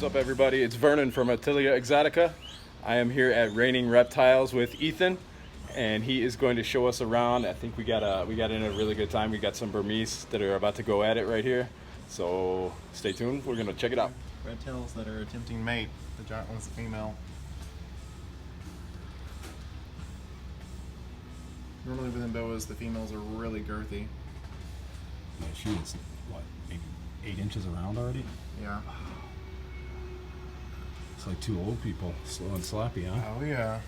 What's up, everybody? It's Vernon from Attilia Exotica. I am here at Reigning Reptiles with Ethan, and he is going to show us around. I think we got in a really good time. We got some Burmese that are about to go at it right here. So stay tuned. We're gonna check it out. Red tails that are attempting mate. The giant one's the female. Normally within boas, the females are really girthy. Yeah, she is, what, maybe 8 inches around already? Yeah. It's like two old people, slow and sloppy, huh? Oh yeah.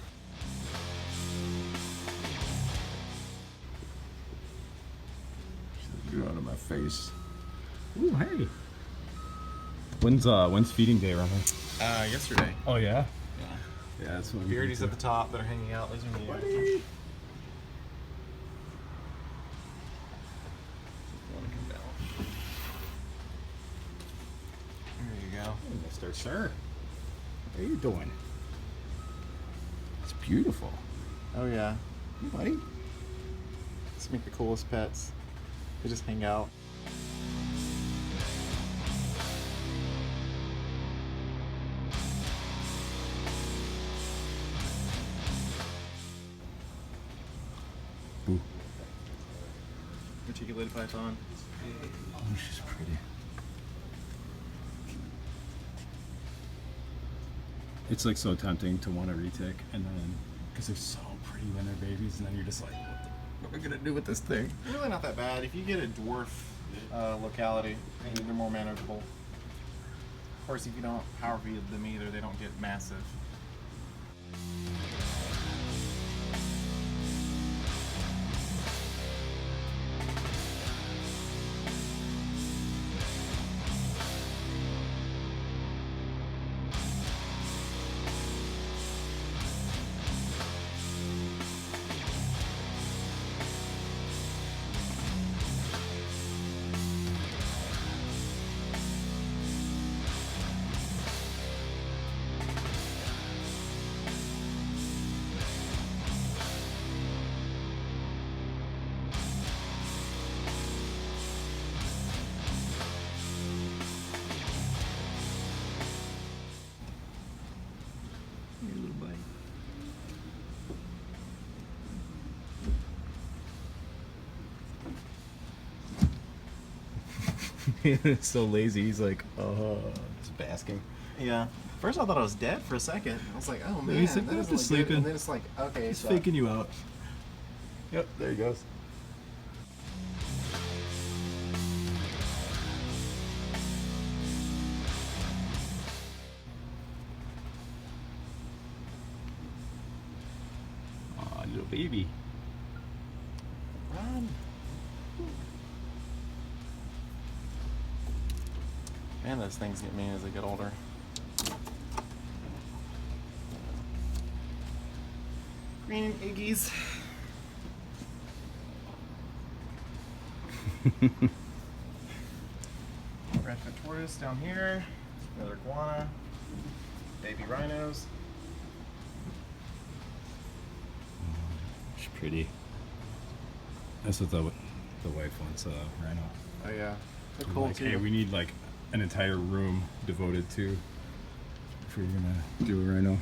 Get out of my face. Ooh, hey. When's feeding day around here? Yesterday. Oh yeah? Yeah. Yeah, that's what Beardies at the top that are hanging out. Those are Buddy. me. There you go. Hey, Mr. Sir. How are you doing? It's beautiful. Oh yeah. Hey, buddy. Let's make the coolest pets. They just hang out. Boo. Reticulated python. Oh, she's pretty. It's like so tempting to want to retic, and then because they're so pretty when they're babies, and then you're just like, what am I gonna do with this thing? They're really not that bad. If you get a dwarf locality, they're more manageable. Of course, if you don't power feed them either, they don't get massive. Your little buddy. It's so lazy. He's like, just basking. Yeah. First, I thought I was dead for a second. I was like, oh man, He's like, that "I'm doesn't just look good." sleeping. And then it's like, okay, He's so faking you out. Yep, there he goes. Aw, little baby. Run. Man, those things get me as they get older. Green Iggies. Redfoot tortoise down here. Another iguana. Baby rhinos. She's pretty. That's what the wife wants, rhino. Oh yeah. They're I'm cool like, too. hey, we need like an entire room devoted to if we're gonna do a rhino.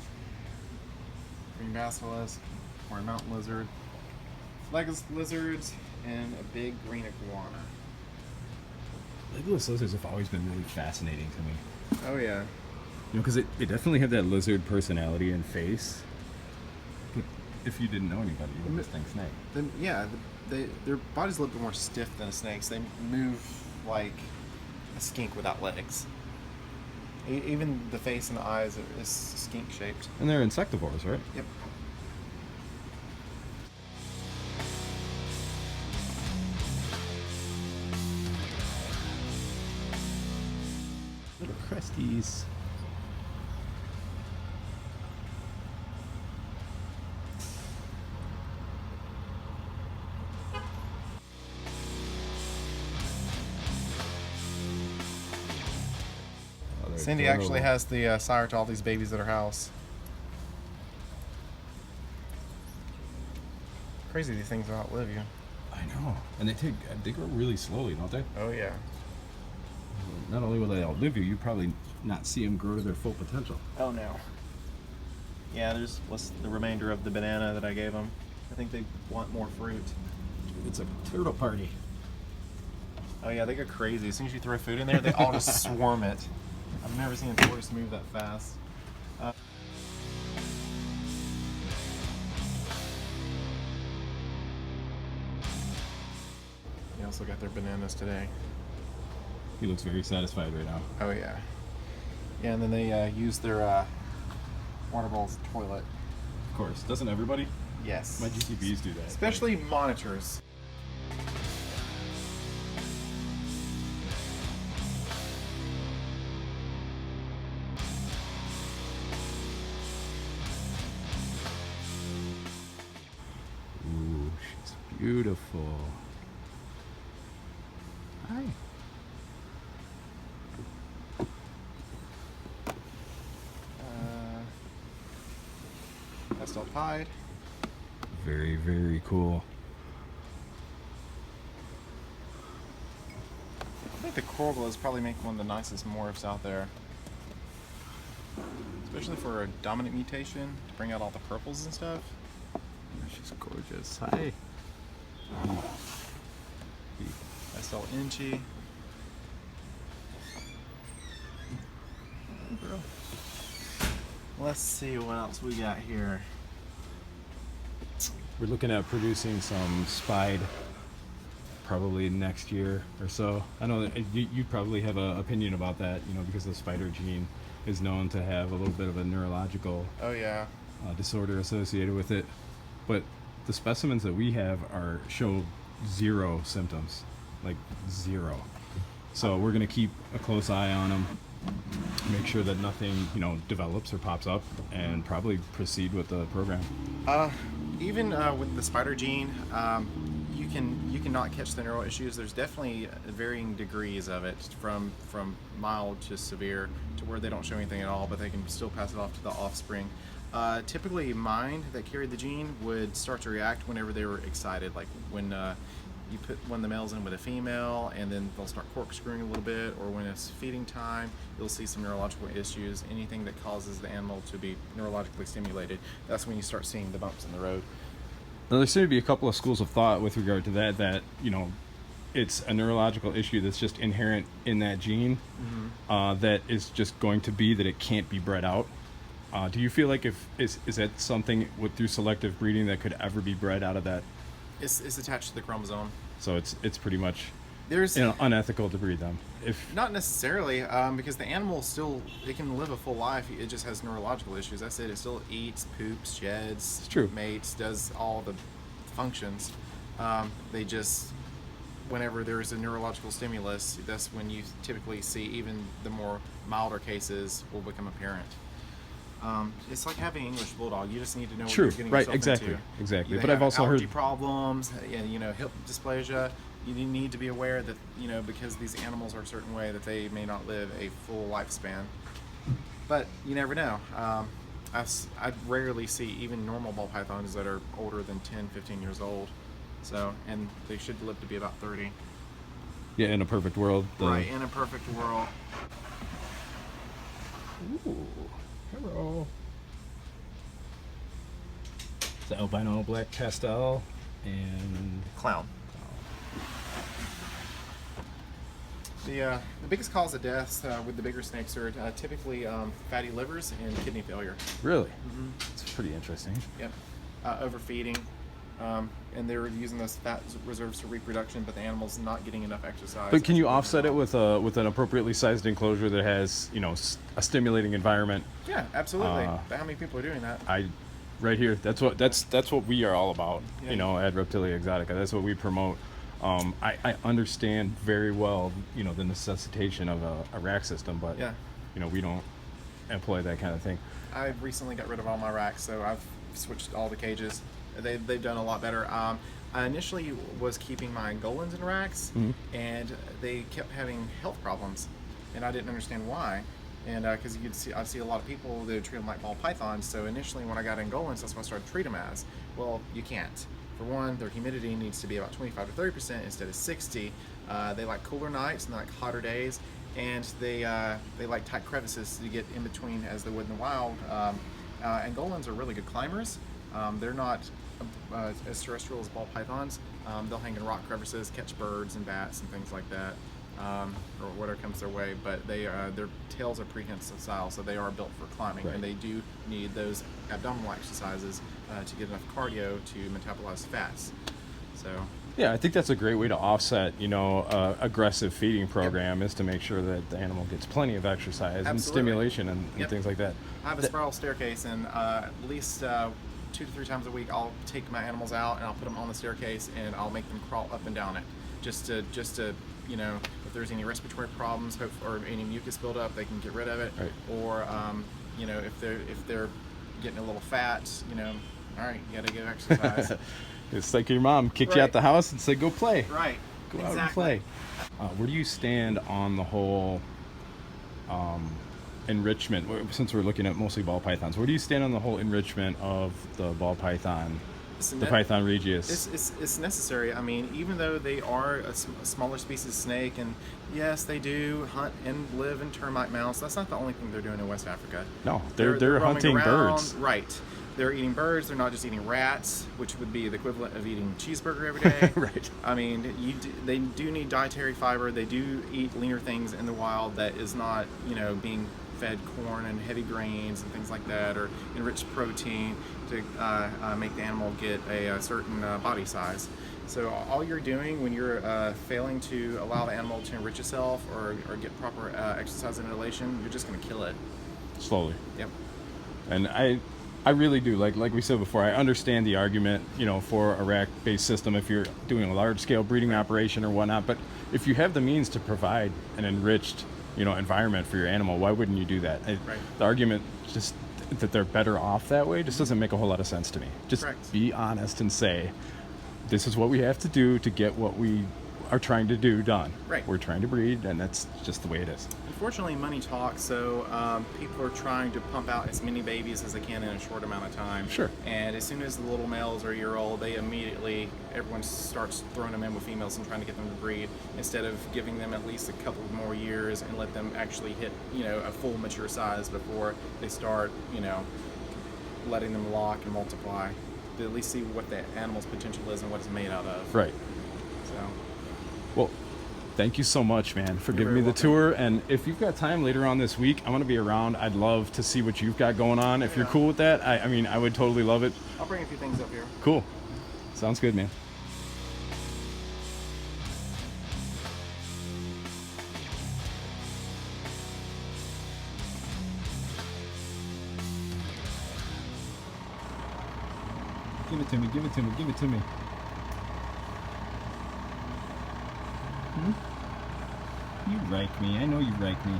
Green basilisk, or a mountain lizard, legless lizards, and a big green iguana. Legless lizards have always been really fascinating to me. Oh yeah. You know, because they definitely have that lizard personality and face. But if you didn't know anybody, you would just think snake. Then yeah, their body's a little bit more stiff than a snake's. They move like a skink without legs. Even the face and the eyes is skink shaped. And they're insectivores, right? Yep. Little cresties. Cindy actually has the sire to all these babies at her house. Crazy these things outlive you. I know. And they grow really slowly, don't they? Oh yeah. Not only will they outlive you, you probably not see them grow to their full potential. Oh no. Yeah, there's what's the remainder of the banana that I gave them. I think they want more fruit. It's a turtle party. Oh yeah, they go crazy. As soon as you throw food in there, they all just swarm it. I've never seen a tortoise move that fast. They also got their bananas today. He looks very satisfied right now. Oh yeah. Yeah, and then they use their water bowls toilet. Of course. Doesn't everybody? Yes. My GTBs do that. Especially monitors. Ooh, she's beautiful. Hi. Pastel pied. Very, very cool. I think the coral glows probably make one of the nicest morphs out there. Especially for a dominant mutation, to bring out all the purples and stuff. She's gorgeous. Hi. Pastel inchy. Girl. Let's see what else we got here. We're looking at producing some Spide probably next year or so. I know that you probably have an opinion about that, you know, because the spider gene is known to have a little bit of a neurological Oh yeah. disorder associated with it. But the specimens that we have show zero symptoms, like zero. So we're gonna keep a close eye on them, make sure that nothing, you know, develops or pops up, and probably proceed with the program. Even with the spider gene, you can not catch the neural issues. There's definitely varying degrees of it, from mild to severe, to where they don't show anything at all, but they can still pass it off to the offspring. Typically, mine that carried the gene would start to react whenever they were excited, like when you put one of the males in with a female, and then they'll start corkscrewing a little bit, or when it's feeding time, you'll see some neurological issues. Anything that causes the animal to be neurologically stimulated, that's when you start seeing the bumps in the road. Now, there seem to be a couple of schools of thought with regard to that, you know, it's a neurological issue that's just inherent in that gene, that is just going to be that it can't be bred out. Do you feel like is that something through selective breeding that could ever be bred out of that? It's attached to the chromosome. So it's pretty much There's unethical to breed them. not necessarily, because the animal it can live a full life. It just has neurological issues. That's it. It still eats, poops, sheds, It's true. mates, does all the functions. They just, whenever there is a neurological stimulus, that's when you typically see even the more milder cases will become apparent. It's like having an English bulldog. You just need to know what True, you're getting right, yourself into. exactly. You But I've have also allergy heard problems, and hip dysplasia. You need to be aware that because these animals are a certain way, that they may not live a full lifespan. But you never know. I rarely see even normal ball pythons that are older than 10, 15 years old. So, and they should live to be about 30. yeah, in a perfect world. Right, in a perfect world. Ooh, hello. The albino black pastel and Clown. The biggest cause of deaths with the bigger snakes are typically fatty livers and kidney failure. really, it's pretty interesting. Yep. Overfeeding. And they're using those fat reserves for reproduction, but the animal's not getting enough exercise. But can you offset it with an appropriately sized enclosure that has a stimulating environment? Yeah, absolutely. But how many people are doing that? Right here. That's what we are all about. Yeah. At Reptilia Exotica. That's what we promote. I understand very well, the necessitation of a rack system, but Yeah. We don't employ that kind of thing. I recently got rid of all my racks, so I've switched all the cages. They've done a lot better. I initially was keeping my Angolans in racks, and they kept having health problems, and I didn't understand why. And because I'd see a lot of people that would treat them like ball pythons. So initially, when I got Angolans, that's what I started to treat them as. Well, you can't. For one, their humidity needs to be about 25 to 30% instead of 60. They like cooler nights and they like hotter days, and they like tight crevices to get in between as they would in the wild. Angolans are really good climbers. They're not as terrestrial as ball pythons. They'll hang in rock crevices, catch birds and bats and things like that, or whatever comes their way. But their tails are prehensile, so they are built for climbing, Right. and they do need those abdominal exercises to get enough cardio to metabolize fats. So. Yeah, I think that's a great way to offset, aggressive feeding program is to make sure that the animal gets plenty of exercise and Absolutely. stimulation and Yep. things like that. I have a spiral staircase, and at least 2 to 3 times a week, I'll take my animals out and I'll put them on the staircase and I'll make them crawl up and down it, just to if there's any respiratory problems or any mucus buildup, they can get rid of it. Right. Or if they're getting a little fat, all right, you got to get exercise. It's like your mom kicked you out the house and said, "Go play." Right. Go out and Exactly. play. Where do you stand on the whole enrichment? Since we're looking at mostly ball pythons, where do you stand on the whole enrichment of the ball python, the Python regius? It's necessary. I mean, even though they are a smaller species of snake, and yes, they do hunt and live in termite mounds, that's not the only thing they're doing in West Africa. No, they're roaming hunting around. birds. Right. They're eating birds. They're not just eating rats, which would be the equivalent of eating cheeseburger every day. Right. I mean, they do need dietary fiber. They do eat leaner things in the wild that is not, being fed corn and heavy grains and things like that, or enriched protein to make the animal get a certain body size. So all you're doing when you're failing to allow the animal to enrich itself or get proper exercise and inhalation, you're just going to kill it. Slowly. Yep. And I really do, like we said before, I understand the argument, for a rack-based system if you're doing a large-scale breeding operation or whatnot. But if you have the means to provide an enriched, environment for your animal, why wouldn't you do that? Right. The argument just that they're better off that way just doesn't make a whole lot of sense to me. Just Correct. be honest and say, this is what we have to do to get what we are trying to do done. Right. We're trying to breed, and that's just the way it is. Unfortunately, money talks, so people are trying to pump out as many babies as they can in a short amount of time. Sure. And as soon as the little males are a year old, everyone starts throwing them in with females and trying to get them to breed, instead of giving them at least a couple more years and let them actually hit, a full mature size before they start, letting them lock and multiply. To at least see what the animal's potential is and what it's made out of. Right. So. Well, thank you so much, man, for You're giving very me the welcome. tour. And if you've got time later on this week, I'm going to be around. I'd love to see what you've got going on. If you're Yeah. cool with that, I mean, I would totally love it. I'll bring a few things up here. Cool. Sounds good, man. Give it to me, give it to me, give it to me. You like me. I know you like me.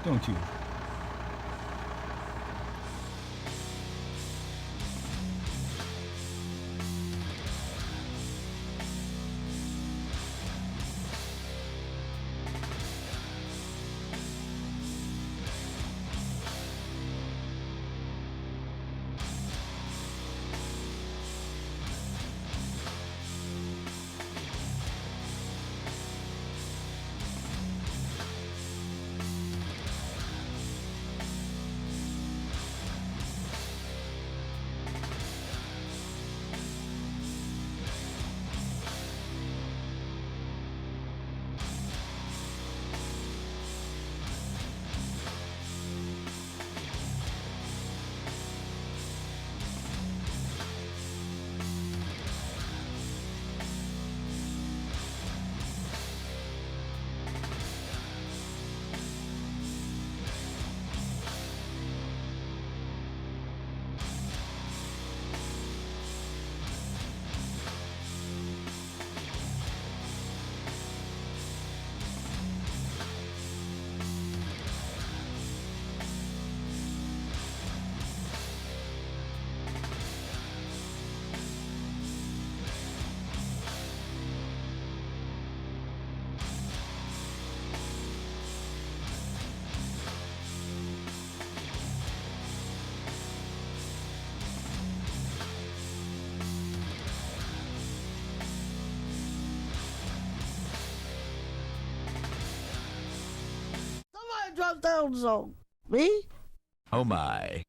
Don't you? drops down zone. Me? Oh my.